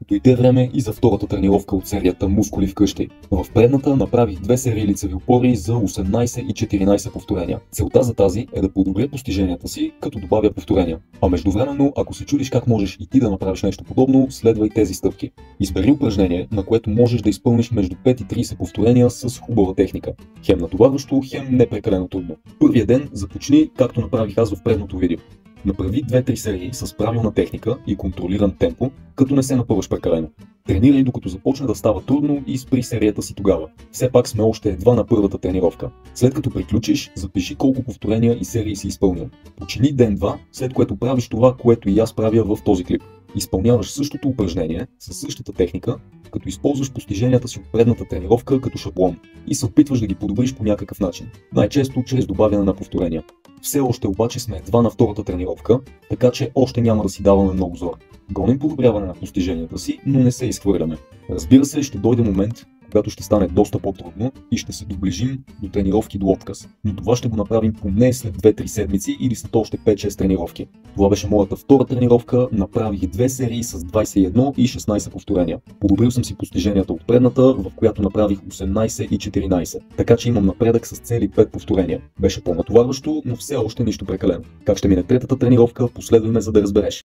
Дойде време и за втората тренировка от серията мускули вкъщи. В предната направих 2 серии лицеви опори за 18 и 14 повторения. Целта за тази е да подобря постиженията си, като добавя повторения. А междувременно, ако се чудиш как можеш и ти да направиш нещо подобно, следвай тези стъпки. Избери упражнение, на което можеш да изпълниш между 5 и 30 повторения с хубава техника. Хем натоварващо, хем не прекалено трудно. Първия ден започни както направих аз в предното видео. Направи 2-3 серии с правилна техника и контролиран темпо, като не се напъваш прекалено. Тренирай докато започне да става трудно и спри серията си тогава. Все пак сме още едва на първата тренировка. След като приключиш, запиши колко повторения и серии си изпълнил. Почини ден-два, след което правиш това, което и аз правя в този клип. Изпълняваш същото упражнение със същата техника, като използваш постиженията си от предната тренировка като шаблон и се опитваш да ги подобриш по някакъв начин, най-често чрез добавяне на повторения. Все още обаче сме едва на втората тренировка, така че още няма да си даваме много зор. Гоним подобряване на постиженията си, но не се изхвърляме. Разбира се, ще дойде момент, когато ще стане доста по-трудно и ще се доближим до тренировки до отказ. Но това ще го направим поне след 2-3 седмици или след още 5-6 тренировки. Това беше моята втора тренировка, направих 2 серии с 21 и 16 повторения. Подобрил съм си постиженията от предната, в която направих 18 и 14. Така че имам напредък с цели 5 повторения. Беше по-натоварващо, но все още нищо прекалено. Как ще мине третата тренировка, последвай ме, за да разбереш.